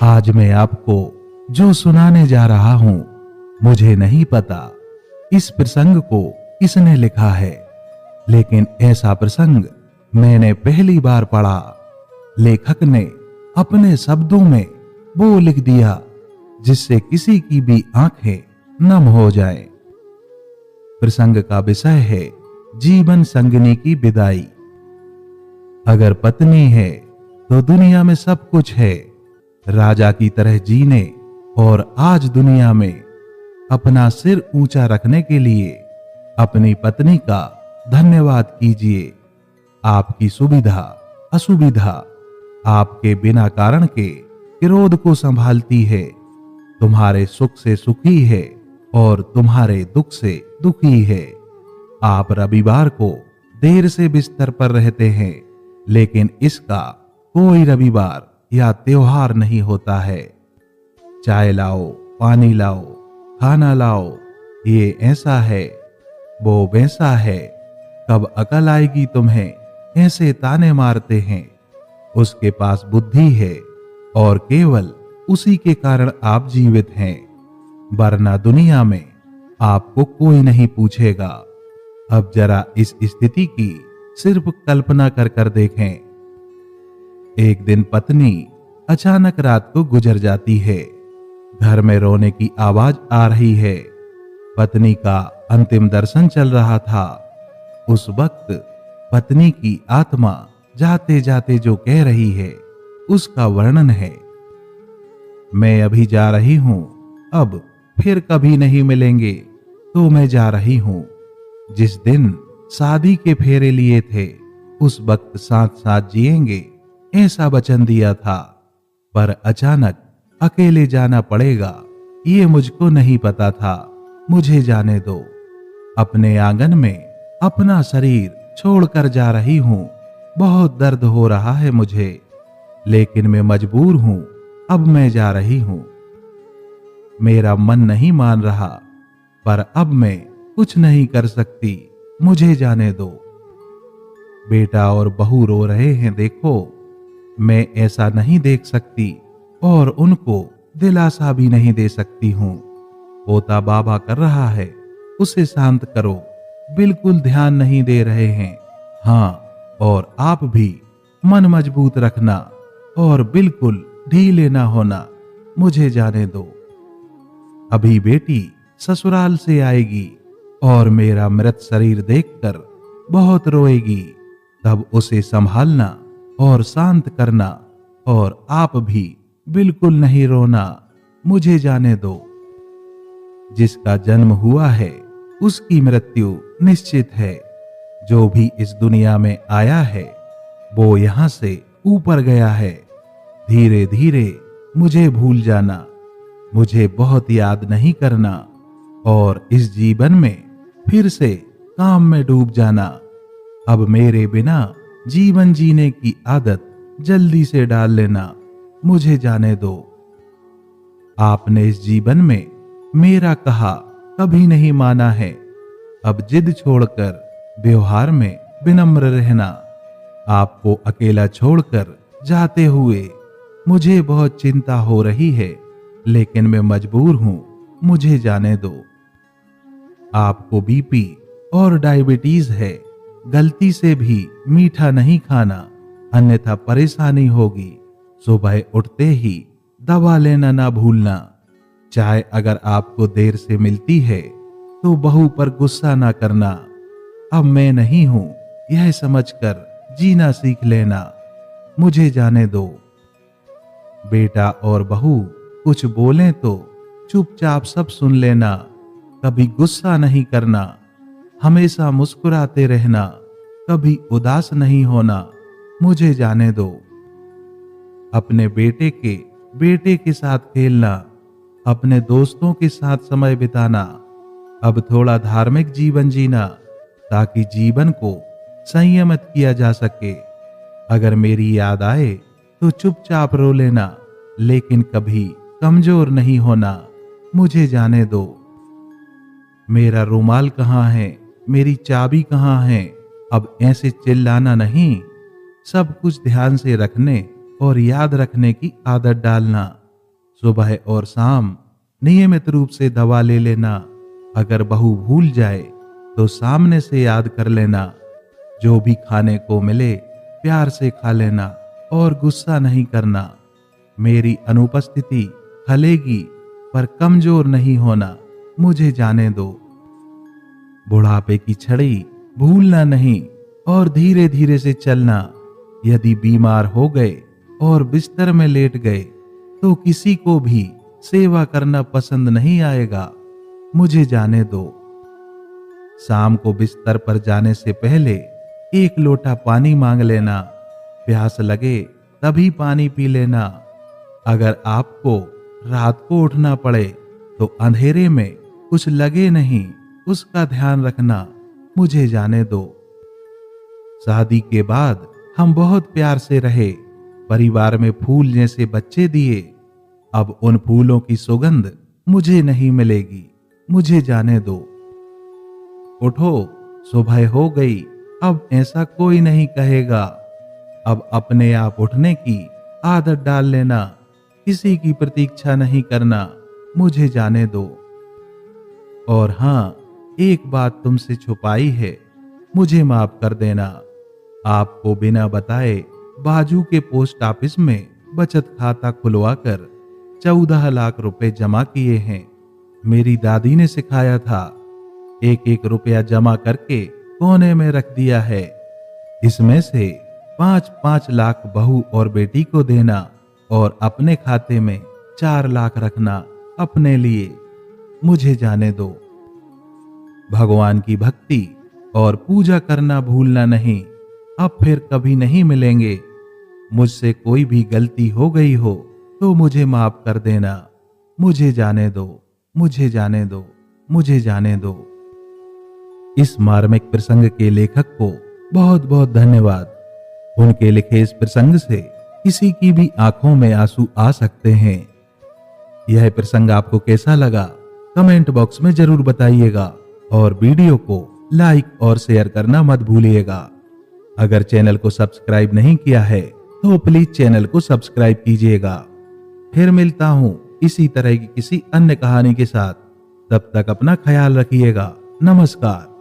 आज मैं आपको जो सुनाने जा रहा हूं, मुझे नहीं पता इस प्रसंग को किसने लिखा है, लेकिन ऐसा प्रसंग मैंने पहली बार पढ़ा। लेखक ने अपने शब्दों में वो लिख दिया जिससे किसी की भी आंखें नम हो जाएं। प्रसंग का विषय है जीवन संगिनी की विदाई। अगर पत्नी है तो दुनिया में सब कुछ है। राजा की तरह जीने और आज दुनिया में अपना सिर ऊंचा रखने के लिए अपनी पत्नी का धन्यवाद कीजिए। आपकी सुविधा असुविधा आपके बिना कारण के क्रोध को संभालती है, तुम्हारे सुख से सुखी है और तुम्हारे दुख से दुखी है। आप रविवार को देर से बिस्तर पर रहते हैं, लेकिन इसका कोई रविवार या त्योहार नहीं होता है। चाय लाओ, पानी लाओ, खाना लाओ, ये ऐसा है, वो वैसा है, कब अकल आएगी तुम्हें, ऐसे ताने मारते हैं। उसके पास बुद्धि है और केवल उसी के कारण आप जीवित हैं, वरना दुनिया में आपको कोई नहीं पूछेगा। अब जरा इस स्थिति की सिर्फ कल्पना कर देखें। एक दिन पत्नी अचानक रात को गुजर जाती है। घर में रोने की आवाज आ रही है। पत्नी का अंतिम दर्शन चल रहा था। उस वक्त पत्नी की आत्मा जाते जाते जो कह रही है उसका वर्णन है। मैं अभी जा रही हूं, अब फिर कभी नहीं मिलेंगे, तो मैं जा रही हूं। जिस दिन शादी के फेरे लिए थे उस वक्त साथ साथ जिएंगे ऐसा वचन दिया था, पर अचानक अकेले जाना पड़ेगा ये मुझको नहीं पता था। मुझे जाने दो। अपने आंगन में अपना शरीर छोड़कर जा रही हूं। बहुत दर्द हो रहा है मुझे, लेकिन मैं मजबूर हूं। अब मैं जा रही हूं। मेरा मन नहीं मान रहा, पर अब मैं कुछ नहीं कर सकती। मुझे जाने दो। बेटा और बहू रो रहे हैं, देखो। मैं ऐसा नहीं देख सकती और उनको दिलासा भी नहीं दे सकती हूँ। पोता बाबा कर रहा है, उसे शांत करो। बिल्कुल ध्यान नहीं दे रहे हैं। हाँ, और आप भी मन मजबूत रखना और बिल्कुल ढीले ना होना। मुझे जाने दो। अभी बेटी ससुराल से आएगी और मेरा मृत शरीर देखकर बहुत रोएगी। तब उसे संभालना और शांत करना, और आप भी बिल्कुल नहीं रोना। मुझे जाने दो। जिसका जन्म हुआ है उसकी मृत्यु निश्चित है। जो भी इस दुनिया में आया है वो यहां से ऊपर गया है। धीरे धीरे मुझे भूल जाना। मुझे बहुत याद नहीं करना और इस जीवन में फिर से काम में डूब जाना। अब मेरे बिना जीवन जीने की आदत जल्दी से डाल लेना। मुझे जाने दो। आपने इस जीवन में मेरा कहा कभी नहीं माना है। अब जिद छोड़कर व्यवहार में विनम्र रहना। आपको अकेला छोड़कर जाते हुए मुझे बहुत चिंता हो रही है, लेकिन मैं मजबूर हूं। मुझे जाने दो। आपको बीपी और डायबिटीज है। गलती से भी मीठा नहीं खाना, अन्यथा परेशानी होगी। सुबह उठते ही दवा लेना ना भूलना। चाय अगर आपको देर से मिलती है तो बहू पर गुस्सा ना करना। अब मैं नहीं हूं यह समझकर जीना सीख लेना। मुझे जाने दो। बेटा और बहू कुछ बोलें तो चुपचाप सब सुन लेना। कभी गुस्सा नहीं करना। हमेशा मुस्कुराते रहना। कभी उदास नहीं होना। मुझे जाने दो। अपने बेटे के साथ खेलना। अपने दोस्तों के साथ समय बिताना। अब थोड़ा धार्मिक जीवन जीना, ताकि जीवन को संयमित किया जा सके। अगर मेरी याद आए तो चुपचाप रो लेना, लेकिन कभी कमजोर नहीं होना। मुझे जाने दो। मेरा रुमाल कहाँ है? मेरी चाबी कहाँ है? अब ऐसे चिल्लाना नहीं। सब कुछ ध्यान से रखने और याद रखने की आदत डालना। सुबह और शाम नियमित रूप से दवा ले लेना। अगर बहू भूल जाए तो सामने से याद कर लेना। जो भी खाने को मिले प्यार से खा लेना और गुस्सा नहीं करना। मेरी अनुपस्थिति खलेगी पर कमजोर नहीं होना, मुझे जाने दो। बुढ़ापे की छड़ी भूलना नहीं और धीरे धीरे से चलना। यदि बीमार हो गए और बिस्तर में लेट गए तो किसी को भी सेवा करना पसंद नहीं आएगा, मुझे जाने दो। शाम को बिस्तर पर जाने से पहले 1 लोटा पानी मांग लेना। प्यास लगे तभी पानी पी लेना। अगर आपको रात को उठना पड़े तो अंधेरे में कुछ लगे नहीं, उसका ध्यान रखना, मुझे जाने दो। शादी के बाद हम बहुत प्यार से रहे, परिवार में फूल जैसे बच्चे दिए। अब उन फूलों की सुगंध मुझे नहीं मिलेगी, मुझे जाने दो। उठो, सुबह हो गई, अब ऐसा कोई नहीं कहेगा। अब अपने आप उठने की आदत डाल लेना, किसी की प्रतीक्षा नहीं करना, मुझे जाने दो। और हाँ, एक बात तुमसे छुपाई है, मुझे माफ कर देना। आपको बिना बताए बाजू के पोस्ट ऑफिस में बचत खाता खुलवाकर 14 लाख रुपए जमा किए हैं। मेरी दादी ने सिखाया था, 1-1 रुपया जमा करके कोने में रख दिया है। इसमें से 5-5 लाख बहू और बेटी को देना और अपने खाते में 4 लाख रखना अपने लिए, मुझे जाने दो। भगवान की भक्ति और पूजा करना भूलना नहीं। अब फिर कभी नहीं मिलेंगे। मुझसे कोई भी गलती हो गई हो तो मुझे माफ कर देना, मुझे जाने दो, मुझे जाने दो, मुझे जाने दो। इस मार्मिक प्रसंग के लेखक को बहुत बहुत धन्यवाद। उनके लिखे इस प्रसंग से किसी की भी आंखों में आंसू आ सकते हैं। यह प्रसंग आपको कैसा लगा कमेंट बॉक्स में जरूर बताइएगा और वीडियो को लाइक और शेयर करना मत भूलिएगा। अगर चैनल को सब्सक्राइब नहीं किया है तो प्लीज चैनल को सब्सक्राइब कीजिएगा। फिर मिलता हूं इसी तरह की किसी अन्य कहानी के साथ। तब तक अपना ख्याल रखिएगा। नमस्कार।